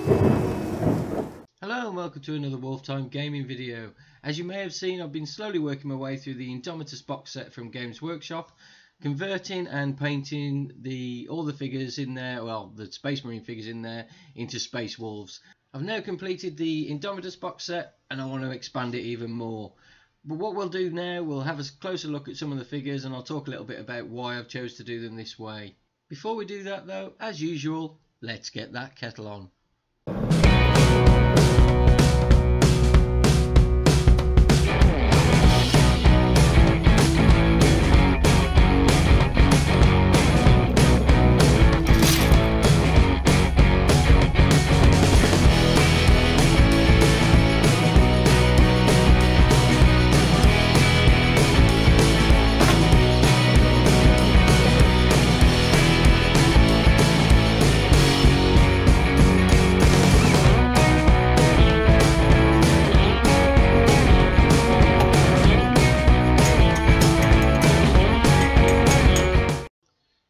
Hello and welcome to another Wolftime gaming video. As you may have seen, I've been slowly working my way through the Indomitus box set from Games Workshop, converting and painting all the figures in there, well, the Space Marine figures in there, into Space Wolves. I've now completed the Indomitus box set and I want to expand it even more. But what we'll do now, we'll have a closer look at some of the figures and I'll talk a little bit about why I've chose to do them this way. Before we do that though, as usual, let's get that kettle on.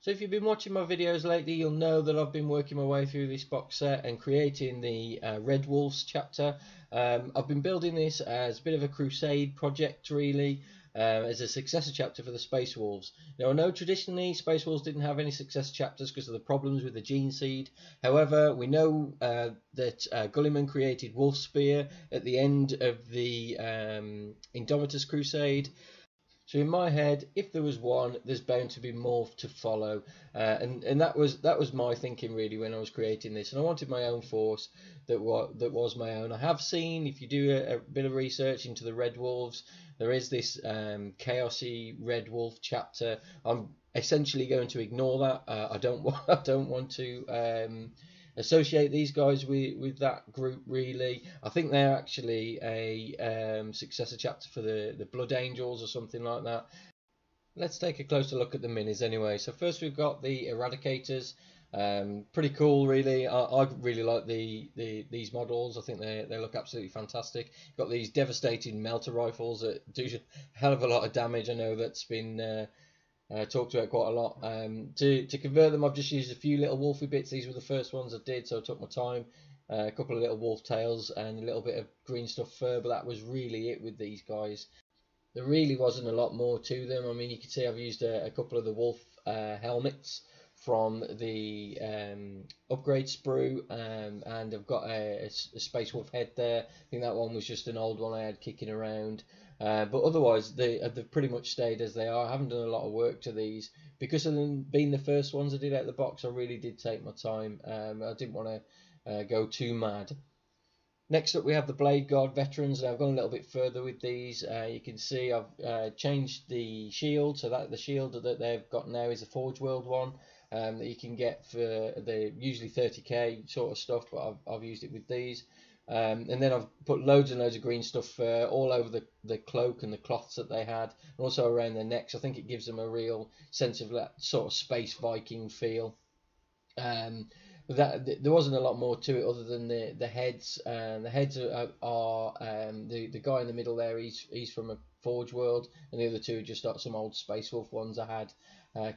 So if you've been watching my videos lately, you'll know that I've been working my way through this box set and creating the Red Wolves chapter. I've been building this as a bit of a crusade project really, as a successor chapter for the Space Wolves. Now I know traditionally Space Wolves didn't have any successor chapters because of the problems with the gene seed. However, we know that Gulliman created Wolf Spear at the end of the Indomitus Crusade. So in my head, if there was one, there's bound to be more to follow, and that was my thinking really when I was creating this. And I wanted my own force that was my own. I have seen, if you do a bit of research into the Red Wolves, there is this chaosy Red Wolf chapter. I'm essentially going to ignore that. I don't want to associate these guys with that group really. I think they're actually a successor chapter for the Blood Angels or something like that. Let's take a closer look at the minis anyway. So first we've got the Eradicators. Pretty cool really. I really like these models. I think they look absolutely fantastic. Got these devastating melter rifles that do a hell of a lot of damage. I know that's been talked about quite a lot. To convert them, I've just used a few little wolfy bits. These were the first ones I did, so I took my time. A couple of little wolf tails and a little bit of green stuff fur, but that was really it with these guys. There really wasn't a lot more to them. I mean, you can see I've used a couple of the wolf helmets from the upgrade sprue, and I've got a Space Wolf head there. I think that one was just an old one I had kicking around. But otherwise they've pretty much stayed as they are. I haven't done a lot of work to these because of them being the first ones I did out of the box. I really did take my time. I didn't want to go too mad. Next up we have the Blade Guard veterans. I've gone a little bit further with these. You can see I've changed the shield, so that the shield that they've got now is a Forge World one that you can get for the usually 30k sort of stuff, but I've used it with these. And then I've put loads and loads of green stuff all over the cloak and the cloths that they had, and also around their necks. I think it gives them a real sense of that sort of space Viking feel. There wasn't a lot more to it other than the heads. The heads are the guy in the middle there. He's from a Forge World, and the other two are just some old Space Wolf ones I had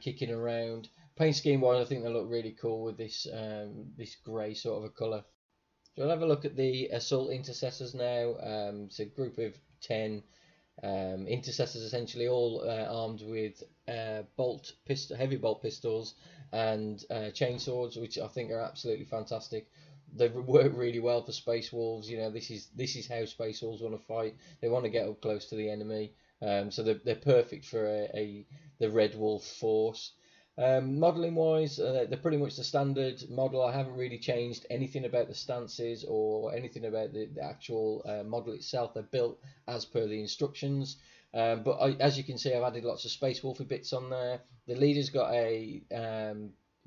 kicking around. Paint scheme wise, I think they look really cool with this grey sort of a colour. So we'll have a look at the Assault Intercessors now. It's a group of 10 intercessors essentially, all armed with heavy bolt pistols and chainswords, which I think are absolutely fantastic. They work really well for Space Wolves. You know, this is how Space Wolves want to fight. They want to get up close to the enemy, so they're perfect for the Red Wolf force. Modelling wise, they're pretty much the standard model. I haven't really changed anything about the stances or anything about the actual model itself. They're built as per the instructions, but as you can see, I've added lots of Space Wolfy bits on there. The leader's got a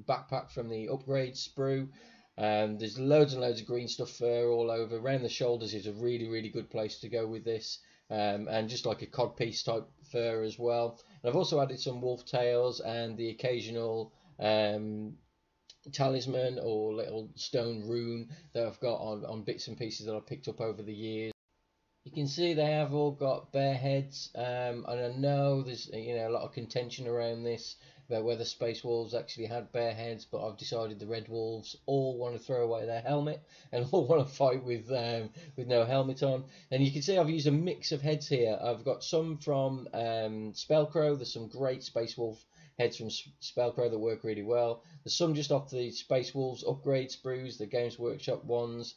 backpack from the upgrade sprue. There's loads and loads of green stuff fur all over. Around the shoulders is a really good place to go with this. And just like a codpiece type fur as well. And I've also added some wolf tails and the occasional talisman or little stone rune that I've got on bits and pieces that I've picked up over the years. You can see they have all got bare heads, and I know there's a lot of contention around this about whether Space Wolves actually had bare heads, but I've decided the Red Wolves all want to throw away their helmet and all want to fight with no helmet on. And you can see I've used a mix of heads here. I've got some from Spellcrow. There's some great Space Wolf heads from Spellcrow that work really well. There's some just off the Space Wolves upgrade sprues, the Games Workshop ones.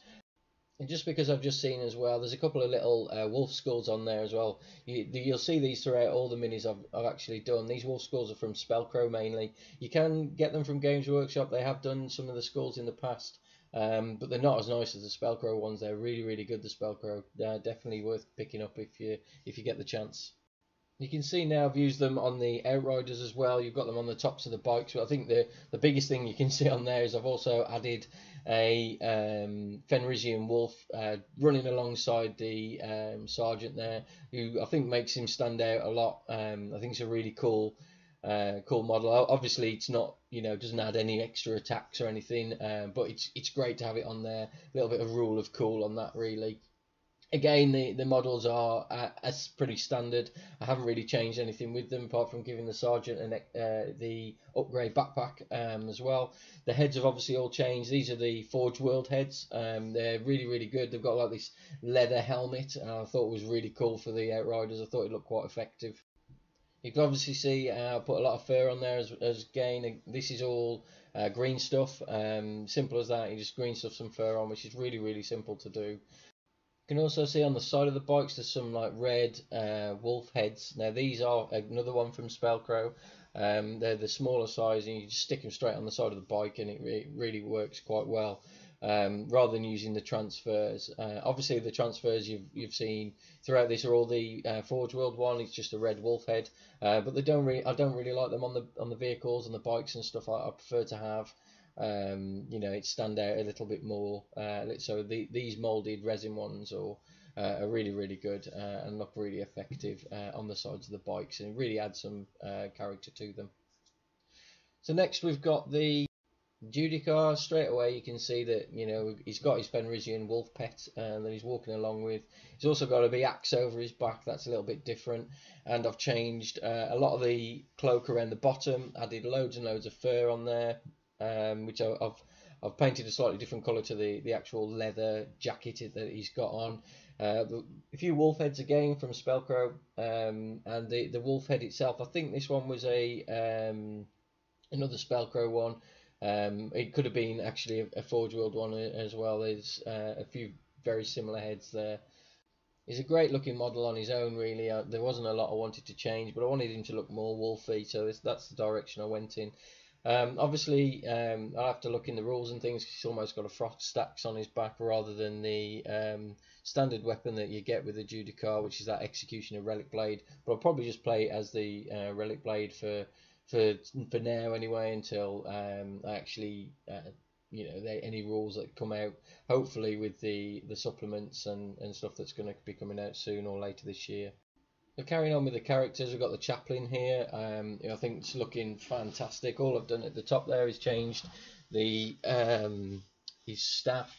And just because I've just seen as well, there's a couple of little wolf skulls on there as well. You'll see these throughout all the minis I've actually done. These wolf skulls are from Spellcrow mainly. You can get them from Games Workshop. They have done some of the skulls in the past, but they're not as nice as the Spellcrow ones. They're really, really good, the Spellcrow. They're definitely worth picking up if you get the chance. You can see now I've used them on the Outriders as well. You've got them on the tops of the bikes, but I think the biggest thing you can see on there is I've also added a Fenrisian wolf running alongside the sergeant there, who I think makes him stand out a lot. I think it's a really cool model. Obviously it's not, doesn't add any extra attacks or anything, but it's great to have it on there. A little bit of rule of cool on that, really. Again, the models are as pretty standard. I haven't really changed anything with them apart from giving the sergeant the upgrade backpack as well. The heads have obviously all changed. These are the Forge World heads. They're really, really good. They've got like this leather helmet, and I thought it was really cool for the Outriders. I thought it looked quite effective. You can obviously see I put a lot of fur on there as again. This is all green stuff. Simple as that. You just green stuff some fur on, which is really, really simple to do. You can also see on the side of the bikes there's some like red wolf heads. Now these are another one from Spellcrow. They're the smaller size, and you just stick them straight on the side of the bike, and it really works quite well. Rather than using the transfers. Obviously the transfers you've seen throughout this are all the Forge World one. It's just a red wolf head, but I don't really like them on the vehicles and the bikes and stuff. I prefer to have it stand out a little bit more. So these molded resin ones are really, really good and look really effective on the sides of the bikes, and really add some character to them. So next we've got the Judicar. Straight away you can see that he's got his Fenrisian wolf pet that he's walking along with. He's also got a big axe over his back. That's a little bit different, and I've changed a lot of the cloak around the bottom. Added loads and loads of fur on there, which I've painted a slightly different colour to the actual leather jacket that he's got on. A few wolf heads again from Spellcrow, and the wolf head itself, I think this one was another Spellcrow one. It could have been actually a Forge World one as well. There's a few very similar heads there. He's a great looking model on his own, really. There wasn't a lot I wanted to change, but I wanted him to look more wolfy, so that's the direction I went in. Obviously, I'll have to look in the rules and things. He's almost got a frost stacks on his back rather than the standard weapon that you get with the Judicar, which is that Executioner Relic Blade. But I'll probably just play it as the Relic Blade for now anyway, until I actually any rules that come out, hopefully with the supplements and stuff that's going to be coming out soon or later this year. So carrying on with the characters, we've got the Chaplain here. I think it's looking fantastic. All I've done at the top there is changed the his staff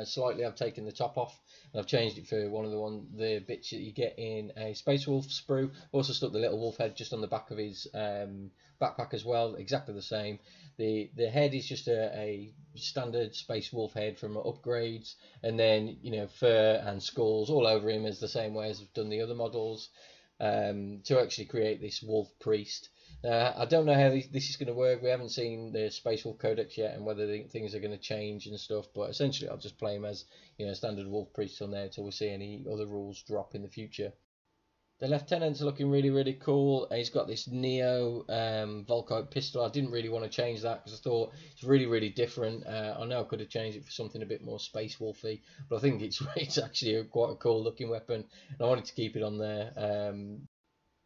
slightly. I've taken the top off and I've changed it for one of the bits that you get in a Space Wolf sprue. Also stuck the little wolf head just on the back of his backpack as well, exactly the same. The head is just a standard Space Wolf head from upgrades, and then fur and skulls all over him as the same way as I've done the other models, to actually create this Wolf Priest. I don't know how this is going to work. We haven't seen the Space Wolf Codex yet and whether things are going to change and stuff, but essentially I'll just play him as standard Wolf Priest on there until we see any other rules drop in the future. The Lieutenant's looking really, really cool. He's got this Neo Volkite pistol. I didn't really want to change that because I thought it's really, really different. I know I could have changed it for something a bit more Space Wolfy, but I think it's actually quite a cool looking weapon, and I wanted to keep it on there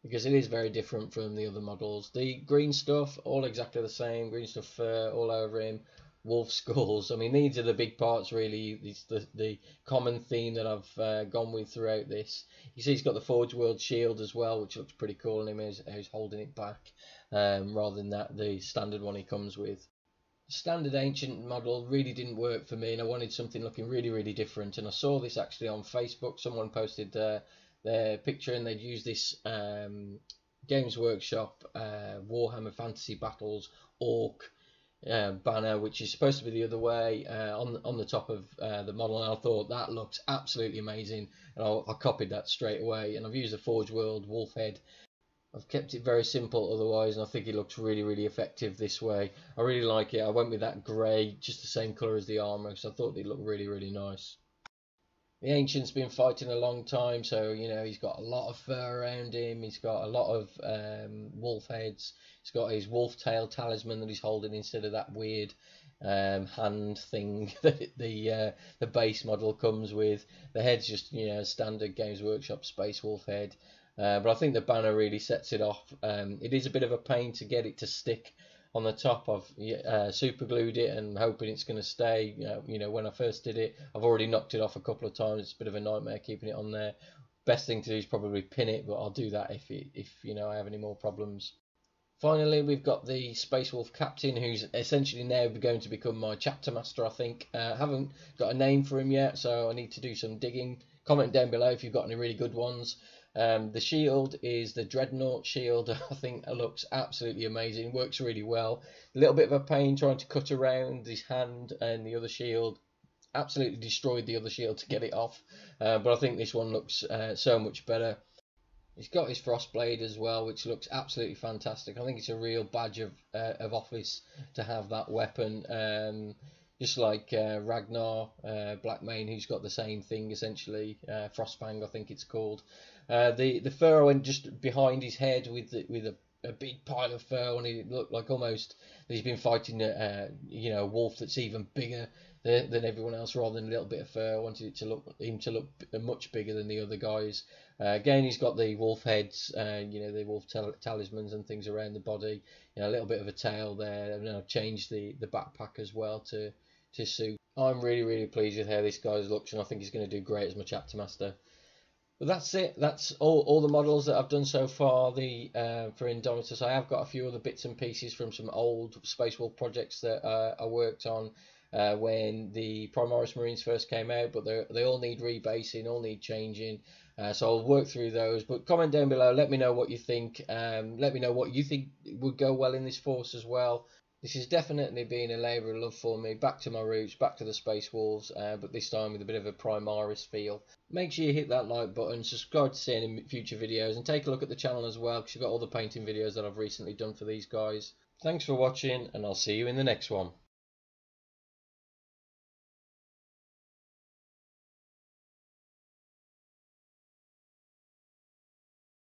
because it is very different from the other models. The green stuff, all exactly the same. Green stuff fur all over him. Wolf skulls. I mean, these are the big parts, really. It's the common theme that I've gone with throughout this. You see he's got the Forge World shield as well, which looks pretty cool on him as he's holding it back, rather than the standard one he comes with. Standard ancient model really didn't work for me, and I wanted something looking really different. And I saw this actually on Facebook. Someone posted their picture, and they'd used this Games Workshop Warhammer Fantasy Battles Orc banner, which is supposed to be the other way, on the top of the model, and I thought that looks absolutely amazing, and I copied that straight away. And I've used the Forge World wolf head. I've kept it very simple otherwise, and I think it looks really effective this way. I really like it. I went with that grey, just the same colour as the armour, because I thought it looked really nice. The Ancient's been fighting a long time, so you know he's got a lot of fur around him. He's got a lot of wolf heads. He's got his wolf tail talisman that he's holding instead of that weird hand thing that the base model comes with. The head's just, you know, standard Games Workshop Space Wolf head. But I think the banner really sets it off. It is a bit of a pain to get it to stick on the top. I've super glued it and hoping it's going to stay. You know, when I first did it, I've already knocked it off a couple of times. It's a bit of a nightmare keeping it on there. Best thing to do is probably pin it, but I'll do that if you know I have any more problems. Finally, we've got the Space Wolf Captain, who's essentially now going to become my chapter master, I think. Haven't got a name for him yet, so I need to do some digging. Comment down below if you've got any really good ones. The shield is the Dreadnought shield. I think it looks absolutely amazing. Works really well. A little bit of a pain trying to cut around his hand and the other shield. Absolutely destroyed the other shield to get it off. But I think this one looks so much better. He's got his Frostblade as well, which looks absolutely fantastic. I think it's a real badge of office to have that weapon. Just like Ragnar Blackmane, who's got the same thing essentially. Frostfang, I think it's called. The fur went just behind his head with a big pile of fur on it. It looked like almost he's been fighting you know, a wolf that's even bigger than everyone else, rather than a little bit of fur. I wanted it to look much bigger than the other guys. Again, he's got the wolf heads, you know, the wolf talismans and things around the body. You know, a little bit of a tail there, and I've changed the backpack as well to suit. I'm really pleased with how this guy looks, and I think he's going to do great as my chapter master. But that's it. That's all the models that I've done so far. For Indomitus, I have got a few other bits and pieces from some old Space Wolf projects that I worked on when the Primaris Marines first came out, but they all need rebasing, all need changing. So I'll work through those. But comment down below. Let me know what you think. Let me know what you think would go well in this force as well. This has definitely been a labour of love for me, back to my roots, back to the Space Wolves, but this time with a bit of a Primaris feel. Make sure you hit that like button, subscribe to see any future videos, and take a look at the channel as well, because you've got all the painting videos that I've recently done for these guys. Thanks for watching, and I'll see you in the next one.